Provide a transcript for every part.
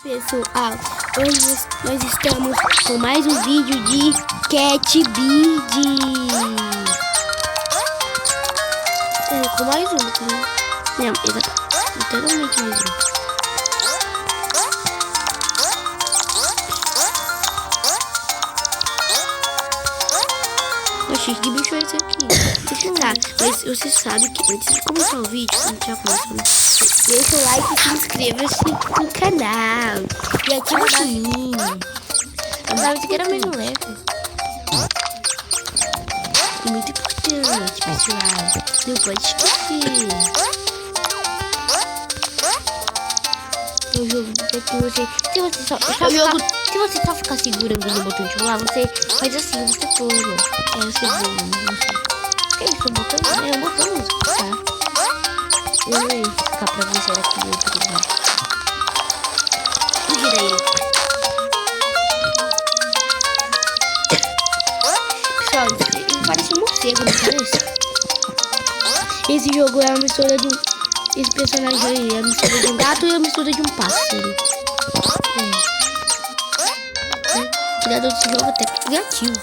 Pessoal, hoje nós estamos com mais um vídeo de Cat Bid. Com mais um, não, literalmente mais um. Oxi, que bicho é esse aqui? Tá, mas você sabe que antes de começar o vídeo, a gente já começou, né? Deixa o like e se inscreva-se no canal. E ativa o sininho. Eu pensava que era mesmo leve. E muito importante, pessoal. Não pode esquecer. O jogo que você... Se você só ficar segurando no botão de pular, você faz assim, você pula. Você voa. Que isso, o botão? É o botão, tá? Eu vou ficar pra você aqui no outro lugar. Gira ele. Pessoal, ele parece um morcego, não parece? Esse jogo é uma mistura de um... Esse personagem aí é a mistura de um gato e a mistura de um pássaro. O criador desse jogo é até criativo.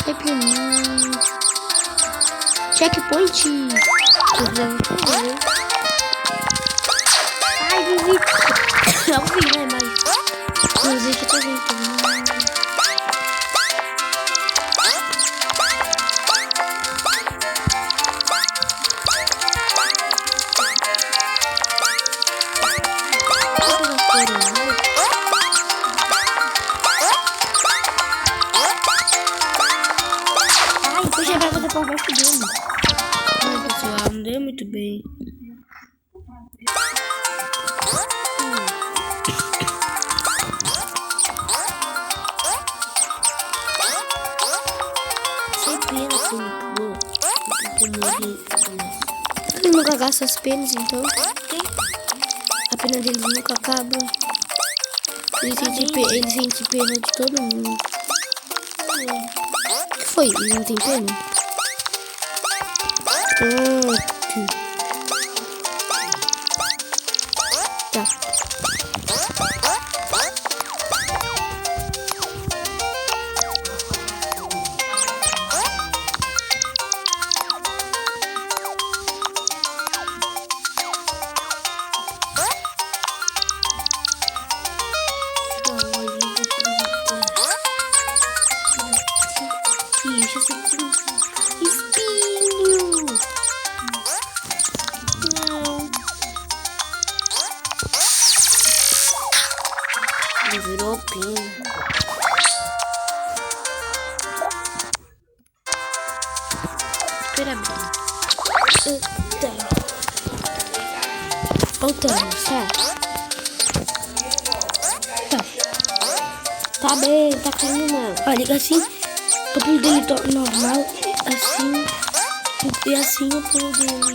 É pra mim. Checkpoint. Ai, Vivi. Não vi, né? Mas deixa eu ver também. Ai, puxa, vai fazer por baixo dele. Pessoal, não deu muito bem. Sem pena, ele nunca gasta as penas, então. A pena deles nunca acaba. Ele sente pena de todo mundo. O que foi? Ele não tem pena? Tá. Espinho! Não. Ele virou pino. Espera bem. Voltando, certo? Tá bem, tá caindo não. Olha, assim, o pulo dele torna normal, assim, e assim o pulo dele.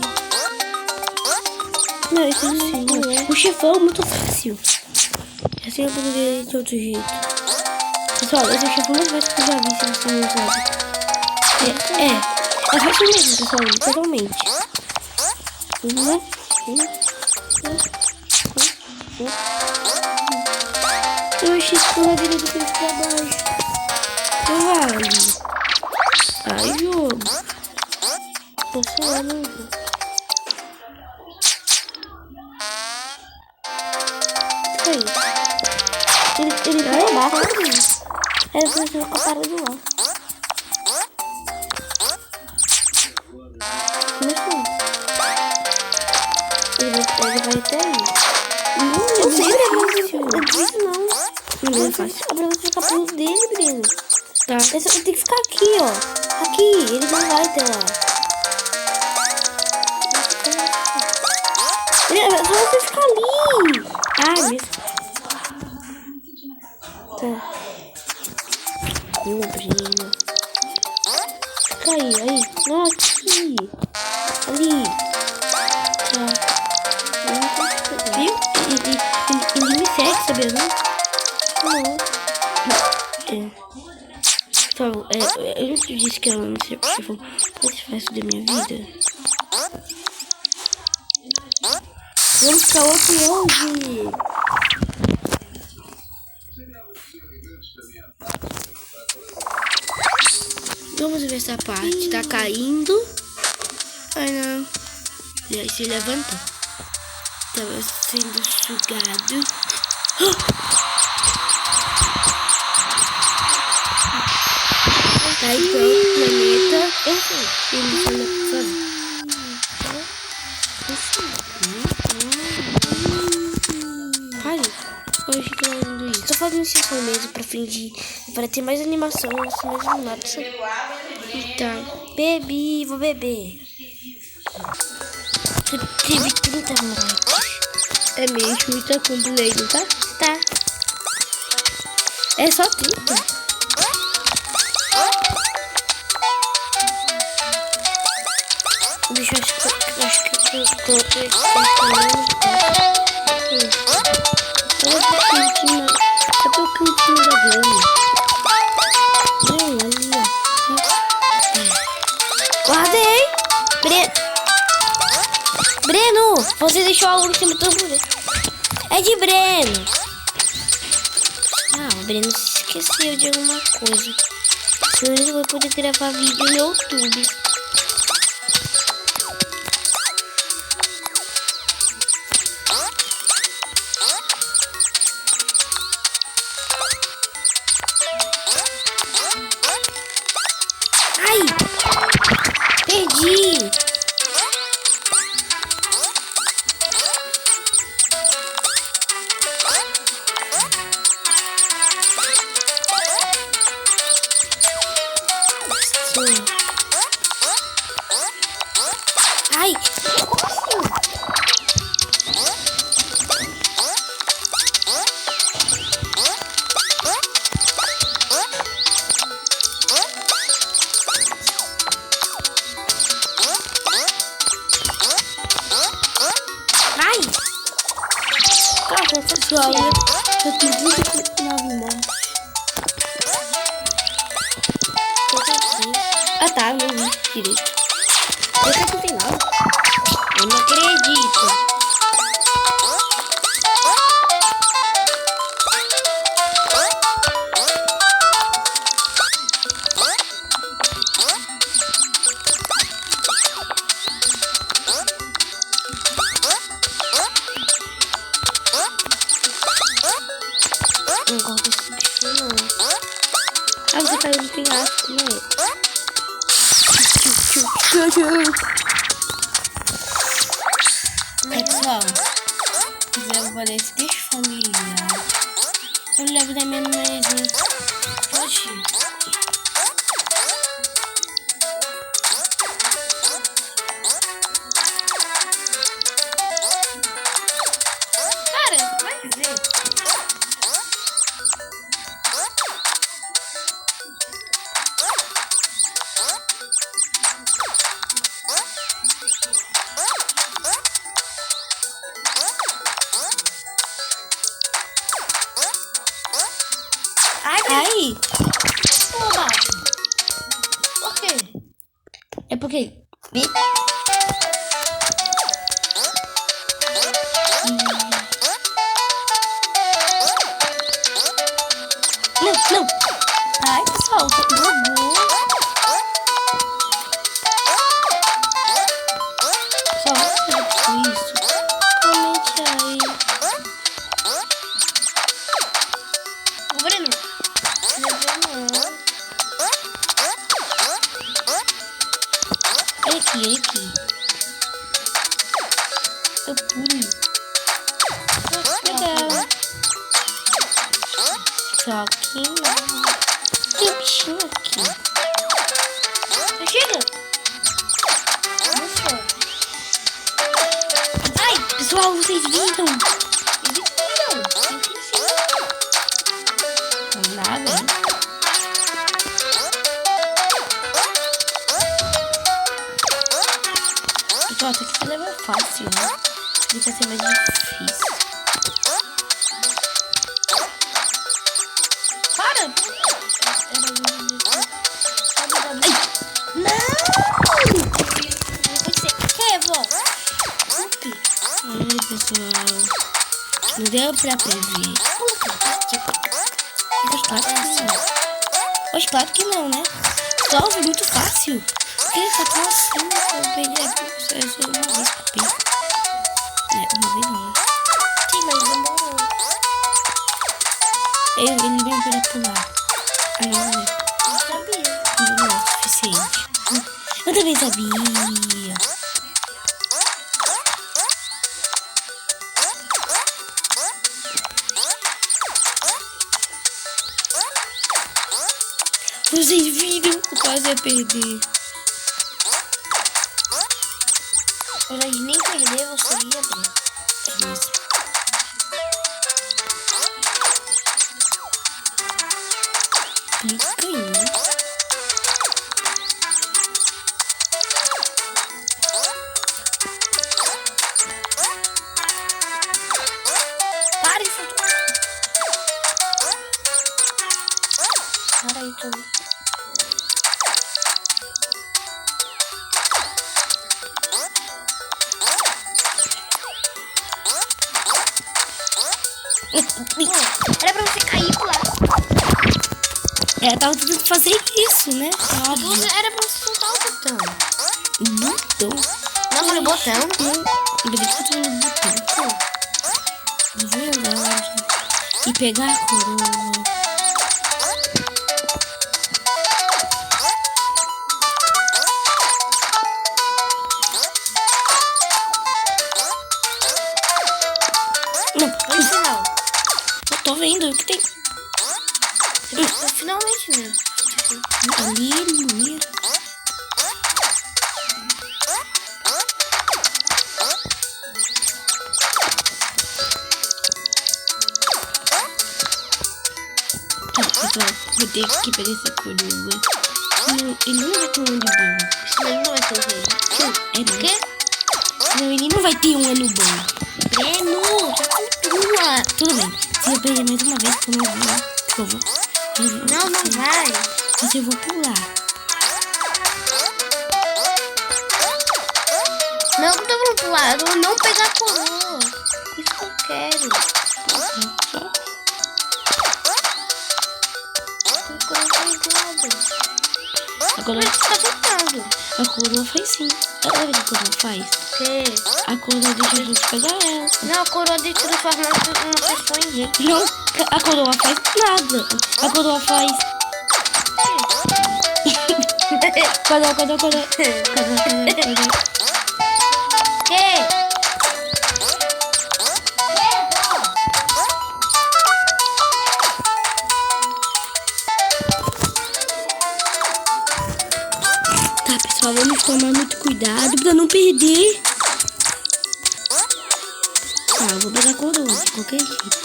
Não, isso assim, não. O chefão é muito fácil. Assim o pulo dele de outro jeito. Pessoal, esse é o chefão mais fácil que eu já vi, se você não sabe. É fácil mesmo, pessoal, literalmente. Eu achei que pula dele do peito pra baixo. Não vale. Ai, jogo. Tô suando, jogo. Ele vai embaixo. Era pra ser com a cara do ar. Começou. Ele vai até aí. Não sei, é difícil não. Não é fácil. É pra você ficar pelo dele, Breno. Tá. Tem que ficar aqui, ó. Aqui, ele não vai até lá. É só você ficar ali. Ah, isso. Tá. Breno. Fica aí. Não, aqui. Ali. Tá. Viu? Ele me segue, sabia, não? Não. Eu não te disse que ela não sei porque foi mais fácil da minha vida. Vamos pra outro longe. Vamos ver essa parte. Tá caindo. Ai, não. E aí se levanta. Tava sendo sugado. Tá aí pro outro planeta. Ele falou pra fazer. Pare. Hoje tô fazendo isso. Tô fazendo isso mesmo pra fingir. Para ter mais animação. Assim, mais animado. Então, bebi. Vou beber. Tive 30 minutos. É mesmo, tá completo, tá? Tá. É só 30. Bicho, acho que eu coloquei esse Cadê o cantinho da grama? Ali, ó. Guardei! Breno! Você deixou algo em cima do tamborete. É de Breno! Ah, o Breno se esqueceu de alguma coisa. Senão ele vai poder gravar vídeo no YouTube. Ai! Perdi! Ai! Ai! Calma, pessoal, eu tenho 29 mortes. Ah tá, não vi direito. Eu não tem nada. Eu não acredito. Não gosto desse bicho, não. Ah, você caiu no penhasco, né? Pessoal, se quiser fazer esse deixa familiar, eu levo da minha mãezinha. Pode. Cara, vai ver. Ai! Porra! Por quê? É porque... Não! Ai, pessoal, tá bugou. Só isso. Comente aí. Ô, Breno. Olha aqui. Eu pulo. Legal. Só que não. Tem bichinho aqui. Chega. Ai, pessoal, vocês viram? Nada, hein? Pessoal, isso aqui leva fácil, né? Isso vai ser mais difícil. Para! Não! Você quer, vó? Ai, pessoal. Não deu pra prever. Claro que não. Poxa, claro que não, né? Só foi muito fácil. Porque ele tá tão assim, eu perdi a só uma vez que eu penso. Uma vez não, né? Sim, mas demorou. Ele não podia pular. Ah, não, né? Eu sabia. Não é o suficiente. Eu também sabia. Vocês viram? Eu quase ia perder. Pra gente nem perder, você ia abrir. É isso. Clica aí. Para isso. Para aí, tudo. Era pra você cair e pular. Tava tentando fazer isso, né? Era pra você soltar o botão. Botão? Não foi no botão? Não. Ainda bem que eu tô no botão. Verdade. E pegar a coroa. No final. Eu tô vendo o que tem. Finalmente, né? Aleluia. Pessoal, vou ter que pegar essa coroa. Ele não vai ter um ano bom. Senão ele não vai ser o rei. É quê? Não, ele não vai ter um ano bom. Breno, já continua. Tudo bem. Se eu perder mais uma vez, eu não vou. Por favor. Não, não vai. Mas eu vou pular. Não, eu não tô falando pular. Eu vou não pegar a coroa. Isso que eu quero. Agora Mas você tá tentando. a coroa faz sim. Olha o que a coroa faz. O quê? A coroa deixa a gente pegar ela. Não, a coroa de transformar uma pessoa em rei. Não, a coroa faz nada. A coroa faz. Coroa. Que? Tá, pessoal, vamos tomar muito cuidado pra não perder. Tá, eu vou pegar a coroa de qualquer jeito.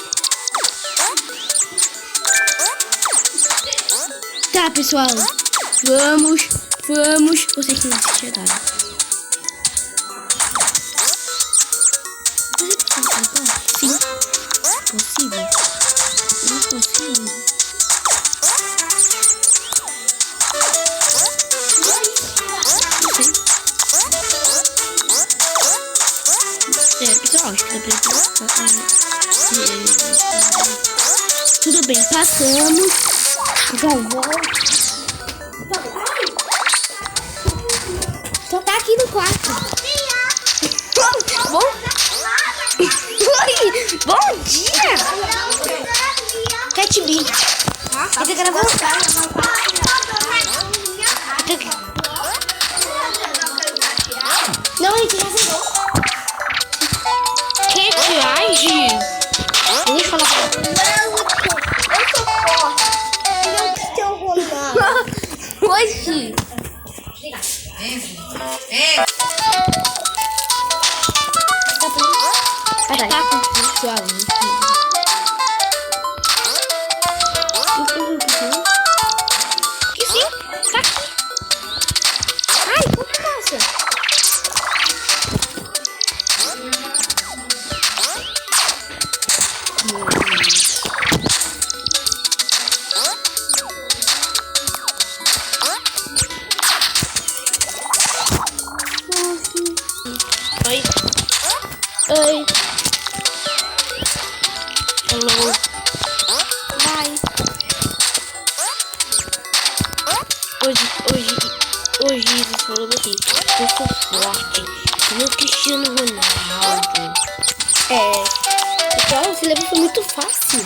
Tá, pessoal. Vamos. Vocês têm que chegar. Sim. Possível. Não possível. Pessoal, acho que dá pra tudo bem, passamos. Já volto. Só tá aqui no quarto. Bom? Oi, bom dia. Cat B. Eu tô gravando. Não, a gente já zerou. Cat, deixa eu falar pra Eu sou forte. Eu que tenho Ronaldo. Hoje. Tá com pessoal. Que sim? Tá aqui. Ai, como passa? Oi. Hello. Vai. Hoje eles falando assim, eu sou forte, meu Cristiano Ronaldo. Pessoal, esse level foi muito fácil.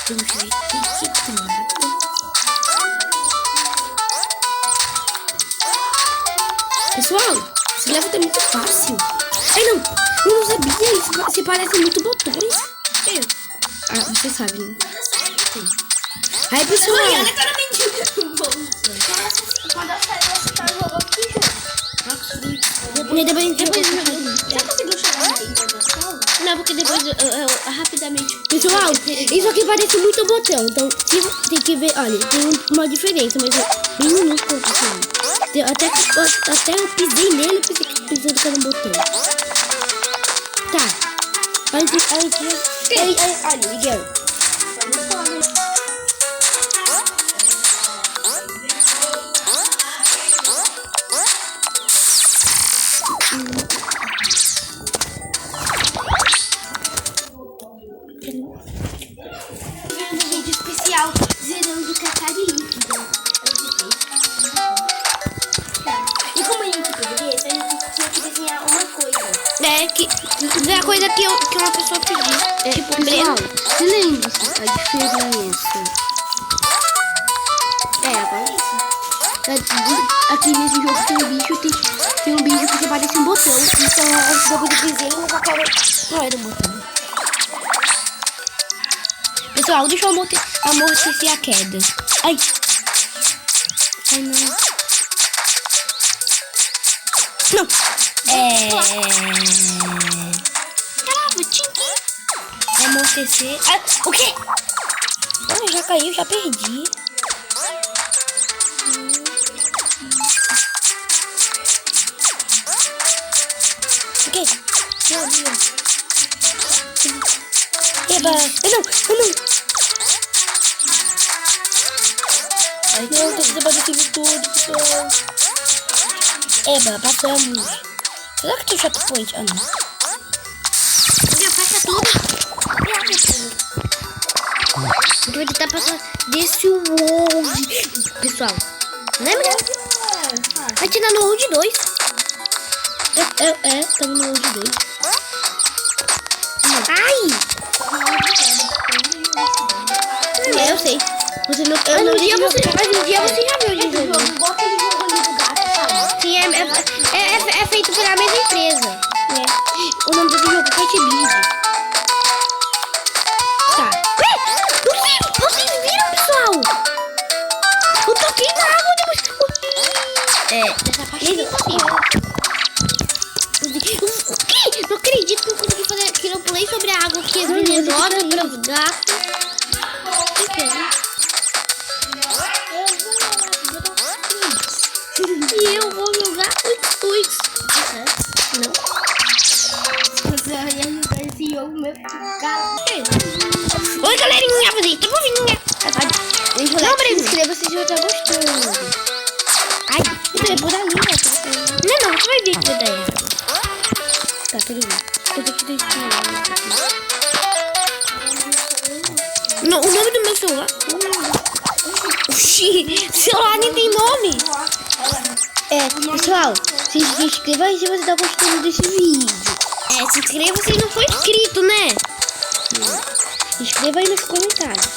Vamos ver o que tem. Pessoal, esse level tá muito fácil. Ai, não. Eu não sabia. Isso se parece muito botões. Você sabe, né? Aí, pessoal. Não, porque depois eu rapidamente... Pessoal, isso aqui parece muito botão. Então, tem que ver. Olha, tem uma diferença, mas é bem minúsculo, pessoal. Até eu pisei nele, pensando que era um botão. Tá. Olha, Miguel. Vídeo especial zerando Cacari líquido. E como a gente poderia, a gente tinha que desenhar uma coisa. É a coisa que uma pessoa pediu. Tipo, pessoal, você lembra a diferença? Agora aqui nesse jogo tem um bicho, tem um bicho que parece um botão. Então é um jogo de desenho, mas agora não era um botão. Pessoal, deixa eu amortecer a queda. Ai, não. Não. Amortecer. O quê? Já caiu, já perdi. O quê? Eba! Não! Ai, não, tô desaparecendo tudo, pessoal. Eba, passamos. Será que tem checkpoint? Ah, não. Já passa tudo. Então ele tá passando desse world. Pessoal, lembra? Vai tirar no world 2. Estamos no world 2. Ai! Eu sei. Você não, Mas um dia você já viu de jogo. Igual aquele jogo ali do gato, sabe? Sim, é feito pela mesma empresa. O nome desse jogo é Kate Beat. Tá. Vocês viram, pessoal? Eu toquei na água depois. Dessa parte é impossível. O quê? Não acredito que eu consegui fazer que eu pulei sobre a água que é venenosa para o gato. O que é? E eu vou jogar Ux. Não? Você ia jogar esse jogo, meu cara. Oi, galerinha, vocês estão ouvindo? Não, mas inscreva se você tá gostando. Ai, isso é por ali, né? Não, você vai ver que vai dar errado. Tá, peraí. Eu tenho que deixar. Não, o nome do meu celular? Oxi, celular nem tem nome. Pessoal, se inscreva aí se você tá gostando desse vídeo. Se inscreva se não for inscrito, né? Se inscreva aí nos comentários.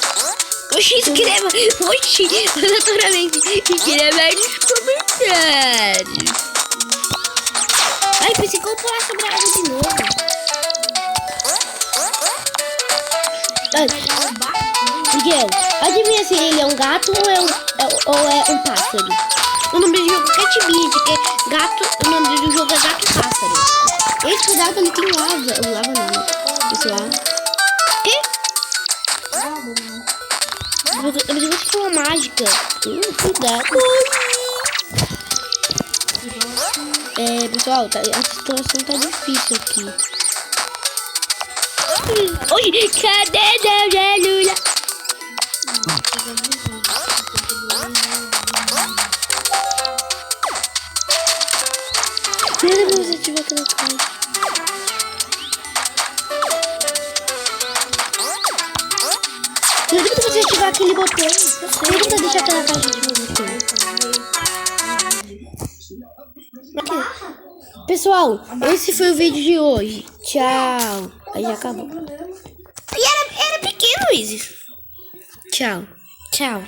Oxi, inscreva. Oxi, naturalmente. Inscreva aí nos comentários. Ai, pensei que eu pular sobre a água de novo. Miguel, adivinha se ele é um gato ou é um pássaro? O nome do jogo é Cat Beat, que é gato. O nome do jogo é Gato Pássaro. Esse cuidado ali tem lava. Lava não, pessoal. Que? Eu vou te falar mágica. Cuidado. Pessoal, a situação tá difícil aqui. Oi, cadê a Lula? Era pra você ativar aquela caixa. Era pra você ativar aquele botão. Era pra deixar aquela caixa ativada. Pessoal, esse foi o vídeo de hoje. Tchau. Aí já acabou. E era pequeno, Izzy. Tchau. Tchau.